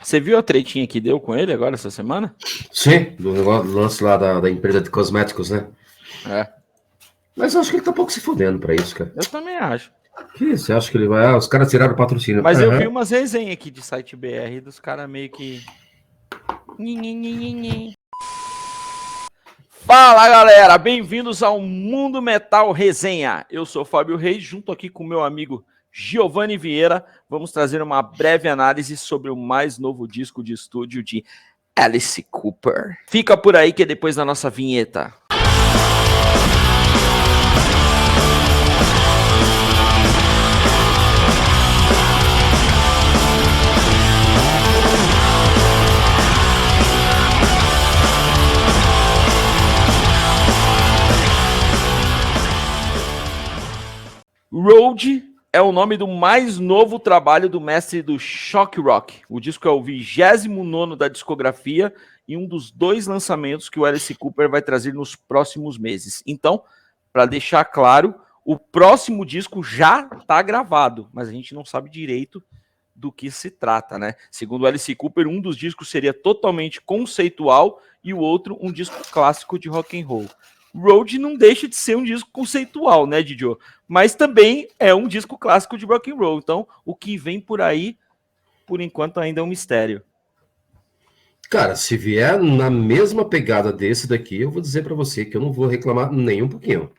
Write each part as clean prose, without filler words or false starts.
Você viu a tretinha que deu com ele agora essa semana? Sim, do lance lá da empresa de cosméticos, né? É. Mas eu acho que ele tá um pouco se fudendo pra isso, cara. Eu também acho. Que você acha que ele vai... Ah, os caras tiraram o patrocínio. Mas eu vi umas resenhas aqui de site BR dos caras meio que... Fala, galera! Bem-vindos ao Mundo Metal Resenha. Eu sou o Fábio Reis, junto aqui com meu amigo Giovanni Vieira. Vamos trazer uma breve análise sobre o mais novo disco de estúdio de Alice Cooper. Fica por aí que é depois da nossa vinheta. Road é o nome do mais novo trabalho do mestre do shock rock. O disco é o 29º da discografia e um dos 2 lançamentos que o Alice Cooper vai trazer nos próximos meses. Então, para deixar claro, o próximo disco já está gravado, mas a gente não sabe direito do que se trata, né? Segundo o Alice Cooper, um dos discos seria totalmente conceitual e o outro um disco clássico de rock and roll. Road não deixa de ser um disco conceitual, né, Didio? Mas também é um disco clássico de rock and roll. Então, o que vem por aí, por enquanto, ainda é um mistério. Cara, se vier na mesma pegada desse daqui, eu vou dizer pra você que eu não vou reclamar nem um pouquinho.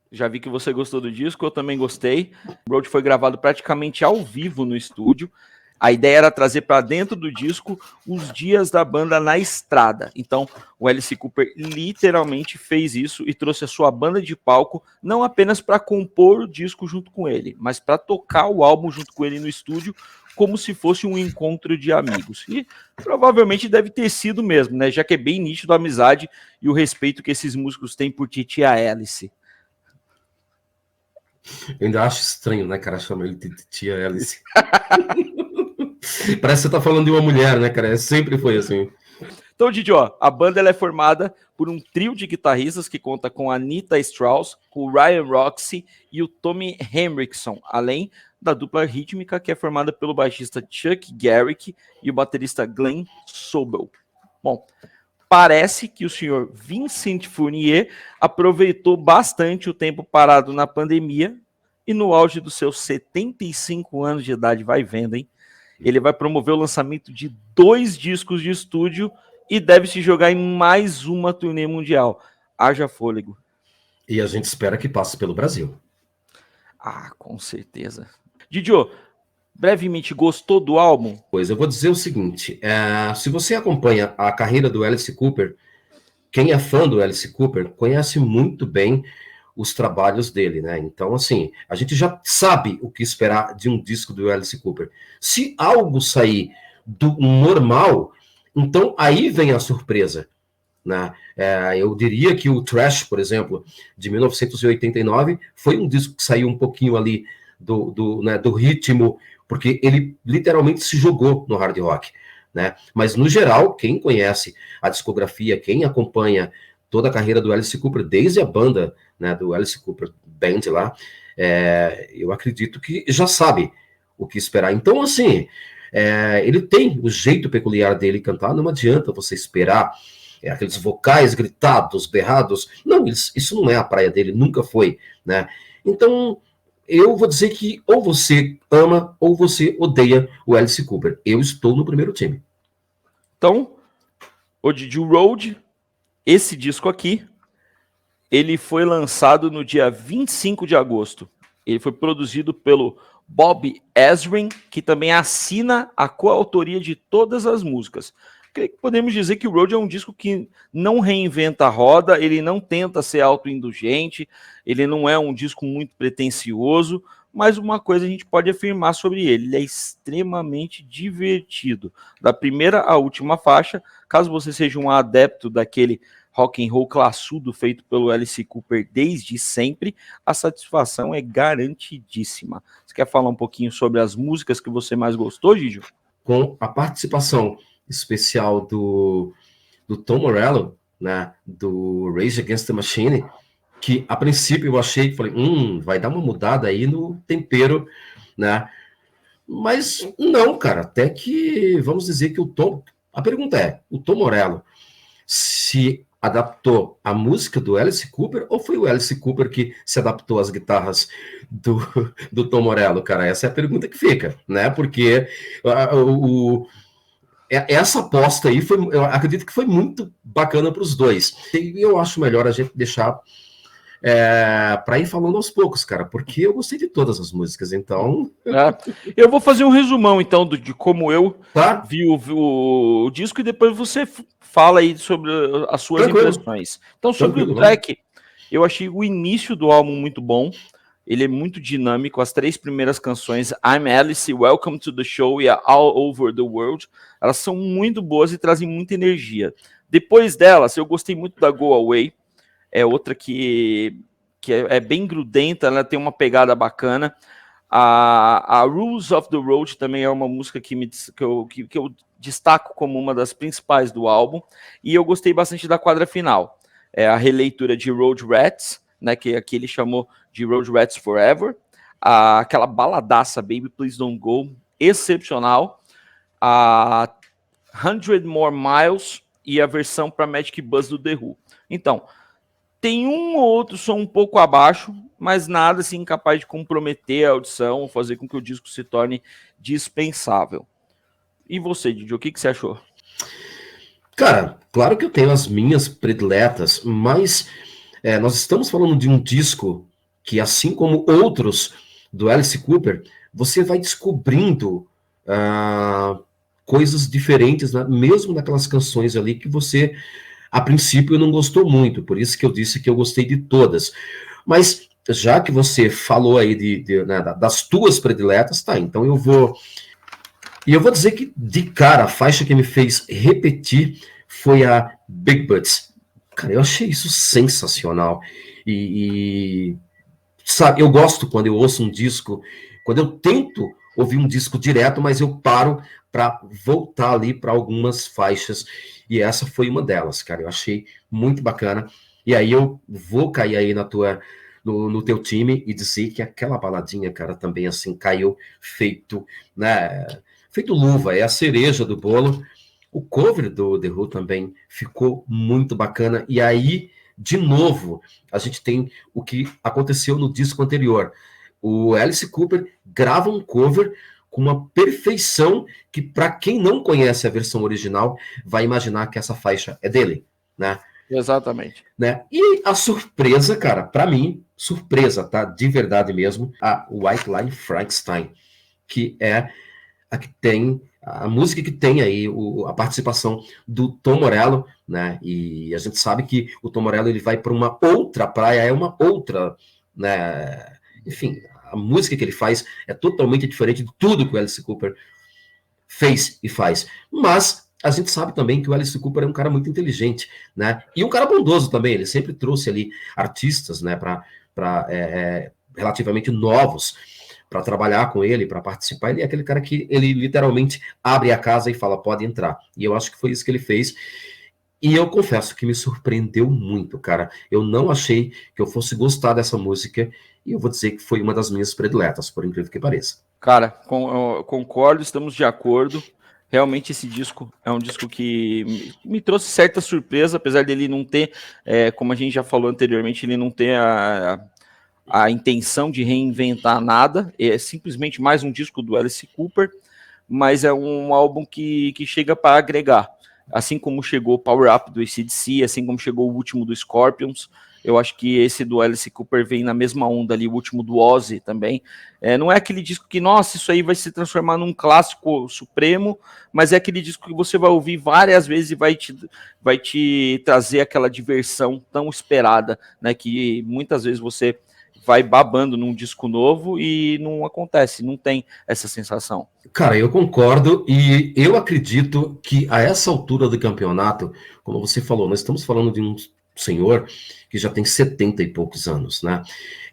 Já vi que você gostou do disco, eu também gostei. O Road foi gravado praticamente ao vivo no estúdio. A ideia era trazer para dentro do disco os dias da banda na estrada. Então, o Alice Cooper literalmente fez isso e trouxe a sua banda de palco, não apenas para compor o disco junto com ele, mas para tocar o álbum junto com ele no estúdio, como se fosse um encontro de amigos. E provavelmente deve ter sido mesmo, né? Já que é bem nítido a amizade e o respeito que esses músicos têm por Titia Alice. Eu ainda acho estranho, né, cara, chamar ele de tia Alice. Parece que você tá falando de uma mulher, né, cara? Sempre foi assim. Então, Didi, ó, a banda ela é formada por um trio de guitarristas que conta com a Anita Strauss, o Ryan Roxy e o Tommy Henriksen, além da dupla rítmica que é formada pelo baixista Chuck Garrick e o baterista Glenn Sobel. Bom, parece que o senhor Vincent Fournier aproveitou bastante o tempo parado na pandemia e no auge dos seus 75 anos de idade, vai vendo, hein? Ele vai promover o lançamento de 2 discos de estúdio e deve se jogar em mais uma turnê mundial. Haja fôlego. E a gente espera que passe pelo Brasil. Ah, com certeza. Didio, brevemente, gostou do álbum? Pois eu vou dizer o seguinte, se você acompanha a carreira do Alice Cooper, quem é fã do Alice Cooper conhece muito bem os trabalhos dele, né? Então, assim, a gente já sabe o que esperar de um disco do Alice Cooper. Se algo sair do normal, então aí vem a surpresa, né? Eu diria que o Trash, por exemplo, de 1989, foi um disco que saiu um pouquinho ali do ritmo, porque ele literalmente se jogou no hard rock, né? Mas, no geral, quem conhece a discografia, quem acompanha toda a carreira do Alice Cooper, desde a banda, né, do Alice Cooper Band lá, eu acredito que já sabe o que esperar. Então, assim, ele tem o jeito peculiar dele cantar, não adianta você esperar aqueles vocais gritados, berrados. Não, isso não é a praia dele, nunca foi, né? Então, eu vou dizer que ou você ama ou você odeia o Alice Cooper. Eu estou no primeiro time. Então, o Didi Road, esse disco aqui, ele foi lançado no dia 25 de agosto. Ele foi produzido pelo Bob Ezrin, que também assina a coautoria de todas as músicas. Podemos dizer que o Road é um disco que não reinventa a roda, ele não tenta ser autoindulgente, ele não é um disco muito pretensioso, mas uma coisa a gente pode afirmar sobre ele, ele é extremamente divertido. Da primeira à última faixa, caso você seja um adepto daquele rock and roll classudo feito pelo Alice Cooper desde sempre, a satisfação é garantidíssima. Você quer falar um pouquinho sobre as músicas que você mais gostou, Gigi? Com a participação especial do Tom Morello, né, do Rage Against the Machine, que a princípio eu achei, falei, vai dar uma mudada aí no tempero, né, Mas não, cara, até que vamos dizer que o Tom. A pergunta é: o Tom Morello se adaptou à música do Alice Cooper ou foi o Alice Cooper que se adaptou às guitarras do Tom Morello, cara? Essa é a pergunta que fica, né? Porque essa aposta aí eu acredito que foi muito bacana para os dois. E eu acho melhor a gente deixar para ir falando aos poucos, cara, porque eu gostei de todas as músicas, então. Eu vou fazer um resumão, então, de como eu Tá? vi o disco e depois você fala aí sobre as suas impressões. Então, sobre o track, eu achei o início do álbum muito bom. Ele é muito dinâmico. As 3 primeiras canções, I'm Alice, Welcome to the Show e All Over the World, elas são muito boas e trazem muita energia. Depois delas, eu gostei muito da Go Away. É outra que é bem grudenta, ela tem uma pegada bacana. A Rules of the Road também é uma música que eu destaco como uma das principais do álbum. E eu gostei bastante da quadra final. É a releitura de Road Rats, né, que aqui ele chamou de Road Rats Forever. Aquela baladaça Baby Please Don't Go, excepcional. A 100 More Miles e a versão para Magic Buzz do The Who. Então, tem um ou outro som um pouco abaixo, mas nada assim capaz de comprometer a audição ou fazer com que o disco se torne dispensável. E você, Didi, o que você achou? Cara, claro que eu tenho as minhas prediletas, mas nós estamos falando de um disco que, assim como outros do Alice Cooper, você vai descobrindo coisas diferentes, né? Mesmo naquelas canções ali que você, a princípio, não gostou muito. Por isso que eu disse que eu gostei de todas. Mas já que você falou aí né, das tuas prediletas, tá, então eu vou dizer que, de cara, a faixa que me fez repetir foi a Big Butts. Cara, eu achei isso sensacional. Sabe, eu gosto quando eu ouço um disco, quando eu tento ouvir um disco direto, mas eu paro para voltar ali para algumas faixas. E essa foi uma delas, cara. Eu achei muito bacana. E aí eu vou cair aí no teu time e dizer que aquela baladinha, cara, também assim caiu feito, né? Feito luva, é a cereja do bolo. O cover do The Who também ficou muito bacana. E aí, de novo, a gente tem o que aconteceu no disco anterior. O Alice Cooper grava um cover com uma perfeição que, para quem não conhece a versão original, vai imaginar que essa faixa é dele, né? Exatamente. Né? E a surpresa, cara, para mim, surpresa, tá? De verdade mesmo, a White Line Frankenstein, que é a que tem a música que tem aí a participação do Tom Morello, né? E a gente sabe que o Tom Morello ele vai para uma outra praia, é uma outra, né? Enfim, a música que ele faz é totalmente diferente de tudo que o Alice Cooper fez e faz. Mas a gente sabe também que o Alice Cooper é um cara muito inteligente, né? E um cara bondoso também. Ele sempre trouxe ali artistas, né? Para relativamente novos para trabalhar com ele, para participar. Ele é aquele cara que ele literalmente abre a casa e fala, pode entrar. E eu acho que foi isso que ele fez. E eu confesso que me surpreendeu muito, cara. Eu não achei que eu fosse gostar dessa música. E eu vou dizer que foi uma das minhas prediletas, por incrível que pareça. Cara, concordo, estamos de acordo. Realmente esse disco é um disco que me trouxe certa surpresa, apesar dele não ter, como a gente já falou anteriormente, ele não ter a intenção de reinventar nada, é simplesmente mais um disco do Alice Cooper, mas é um álbum que chega para agregar, assim como chegou o Power Up do AC/DC, assim como chegou o último do Scorpions. Eu acho que esse do Alice Cooper vem na mesma onda ali, o último do Ozzy também. Não é aquele disco que, nossa, isso aí vai se transformar num clássico supremo, mas é aquele disco que você vai ouvir várias vezes e vai te trazer aquela diversão tão esperada, né? Que muitas vezes você vai babando num disco novo e não acontece, não tem essa sensação. Cara, eu concordo e eu acredito que a essa altura do campeonato, como você falou, nós estamos falando de um senhor que já tem 70 e poucos anos, né?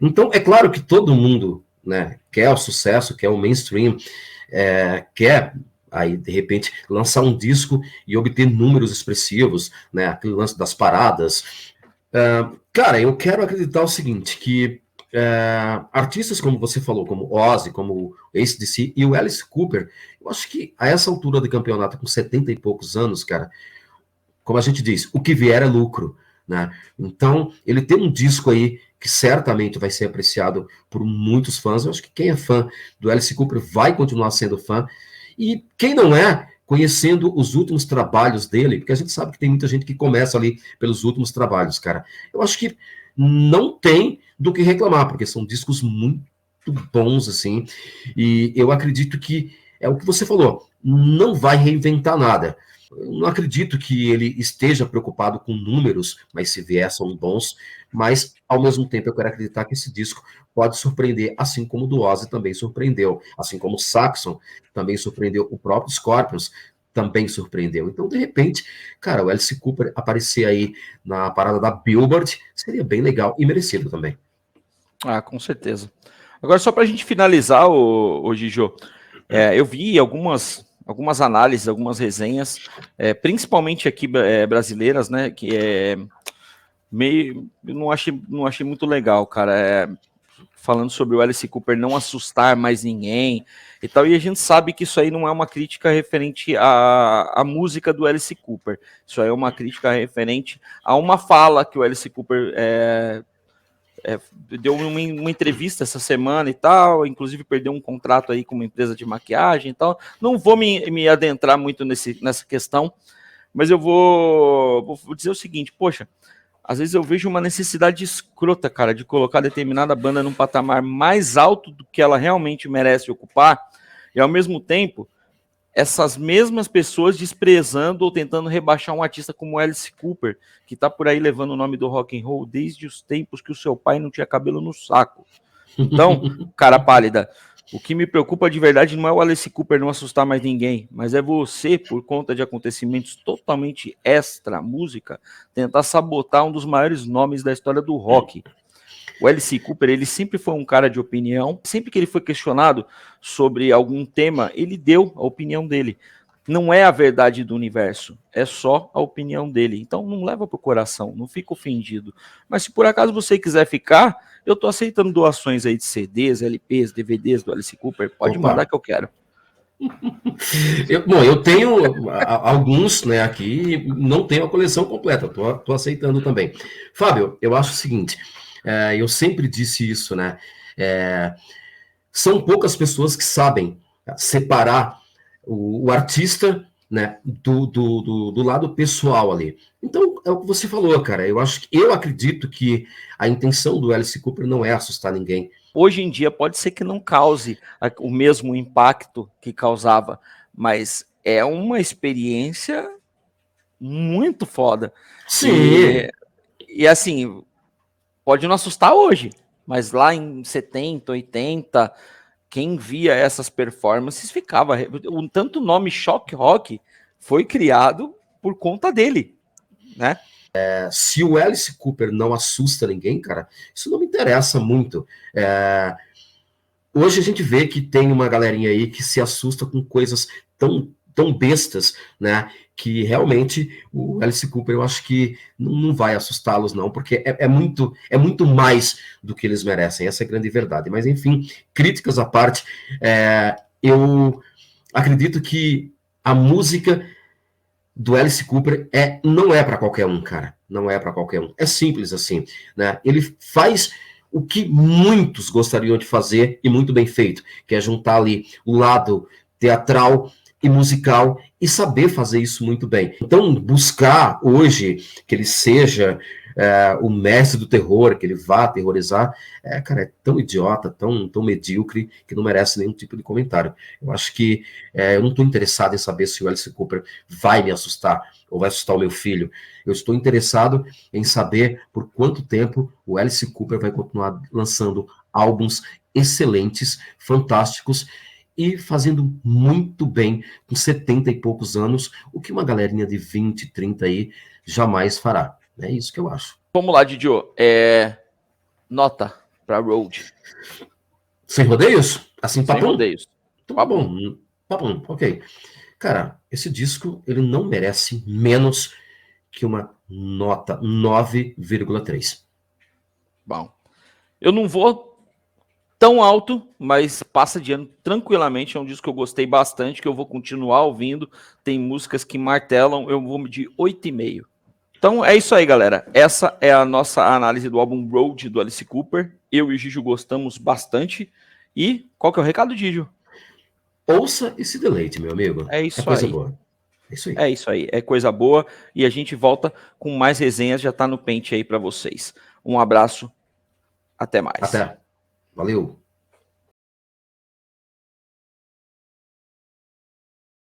Então, é claro que todo mundo, né, quer o sucesso, quer o mainstream, quer aí, de repente, lançar um disco e obter números expressivos, né? Aquele lance das paradas. Cara, eu quero acreditar o seguinte, que artistas como você falou, como Ozzy, como AC/DC e o Alice Cooper, eu acho que a essa altura do campeonato, com 70 e poucos anos, cara, como a gente diz, o que vier é lucro, né? Então, ele tem um disco aí que certamente vai ser apreciado por muitos fãs. Eu acho que quem é fã do Alice Cooper vai continuar sendo fã. E quem não é, conhecendo os últimos trabalhos dele, porque a gente sabe que tem muita gente que começa ali pelos últimos trabalhos, cara. Eu acho que não tem do que reclamar, porque são discos muito bons, assim. E eu acredito que é o que você falou, não vai reinventar nada. Eu não acredito que ele esteja preocupado com números, mas se vier são bons. Mas, ao mesmo tempo, eu quero acreditar que esse disco pode surpreender, assim como o do Ozzy também surpreendeu, assim como o Saxon também surpreendeu, o próprio Scorpions também surpreendeu. Então, de repente, cara, o Alice Cooper aparecer aí na parada da Billboard seria bem legal e merecido também. Ah, com certeza. Agora, só para a gente finalizar, o Gijo, eu vi algumas análises, algumas resenhas, principalmente aqui brasileiras, né, que eu não achei muito legal, cara, falando sobre o Alice Cooper não assustar mais ninguém e tal, e a gente sabe que isso aí não é uma crítica referente à música do Alice Cooper, isso aí é uma crítica referente a uma fala que o Alice Cooper deu uma entrevista essa semana e tal, inclusive perdeu um contrato aí com uma empresa de maquiagem e tal. Não vou me adentrar muito nessa questão, mas eu vou dizer o seguinte, poxa, às vezes eu vejo uma necessidade escrota, cara, de colocar determinada banda num patamar mais alto do que ela realmente merece ocupar, e ao mesmo tempo essas mesmas pessoas desprezando ou tentando rebaixar um artista como Alice Cooper, que está por aí levando o nome do rock and roll desde os tempos que o seu pai não tinha cabelo no saco. Então, cara pálida, o que me preocupa de verdade não é o Alice Cooper não assustar mais ninguém, mas é você, por conta de acontecimentos totalmente extra música, tentar sabotar um dos maiores nomes da história do rock. O Alice Cooper, ele sempre foi um cara de opinião, sempre que ele foi questionado sobre algum tema, ele deu a opinião dele. Não é a verdade do universo, é só a opinião dele. Então não leva pro coração, não fica ofendido. Mas se por acaso você quiser ficar, eu tô aceitando doações aí de CDs, LPs, DVDs do Alice Cooper, pode Opa. mandar que eu quero. Eu tenho alguns, né, aqui, não tenho a coleção completa, tô aceitando também. Fábio, eu acho o seguinte, eu sempre disse isso, né, são poucas pessoas que sabem separar o artista, né, do lado pessoal ali. Então, é o que você falou, cara, eu acredito que a intenção do Alice Cooper não é assustar ninguém. Hoje em dia pode ser que não cause o mesmo impacto que causava, mas é uma experiência muito foda. Sim. E assim, pode não assustar hoje, mas lá em 70, 80, quem via essas performances ficava. Tanto o nome Shock Rock foi criado por conta dele, né? Se o Alice Cooper não assusta ninguém, cara, isso não me interessa muito. Hoje a gente vê que tem uma galerinha aí que se assusta com coisas tão bestas, né? Que realmente o Alice Cooper eu acho que não vai assustá-los, não, porque é muito mais do que eles merecem, essa é a grande verdade. Mas, enfim, críticas à parte, eu acredito que a música do Alice Cooper não é para qualquer um, cara. Não é para qualquer um. É simples assim, né? Ele faz o que muitos gostariam de fazer e muito bem feito, que é juntar ali o lado teatral e musical e saber fazer isso muito bem. Então, buscar hoje que ele seja o mestre do terror, que ele vá aterrorizar, cara, é tão idiota, tão medíocre, que não merece nenhum tipo de comentário. Eu acho que eu não estou interessado em saber se o Alice Cooper vai me assustar ou vai assustar o meu filho. Eu estou interessado em saber por quanto tempo o Alice Cooper vai continuar lançando álbuns excelentes, fantásticos e fazendo muito bem com 70 e poucos anos, o que uma galerinha de 20, 30 aí jamais fará. É isso que eu acho. Vamos lá, Didio. Nota para Road. Sem rodeios? Assim, Sem papum? rodeios. Então tá Papum. bom. Papum, ok. Cara, esse disco, ele não merece menos que uma nota 9,3. Bom. Eu não vou tão alto, mas passa de ano tranquilamente. É um disco que eu gostei bastante, que eu vou continuar ouvindo. Tem músicas que martelam, eu vou de 8,5. Então é isso aí, galera. Essa é a nossa análise do álbum Road do Alice Cooper. Eu e o Gigi gostamos bastante. E qual que é o recado, Gigi? Ouça e se deleite, meu amigo. É isso coisa aí. boa. É isso aí. É isso aí. É coisa boa. E a gente volta com mais resenhas. Já tá no pente aí para vocês. Um abraço. Até mais. Até. Valeu.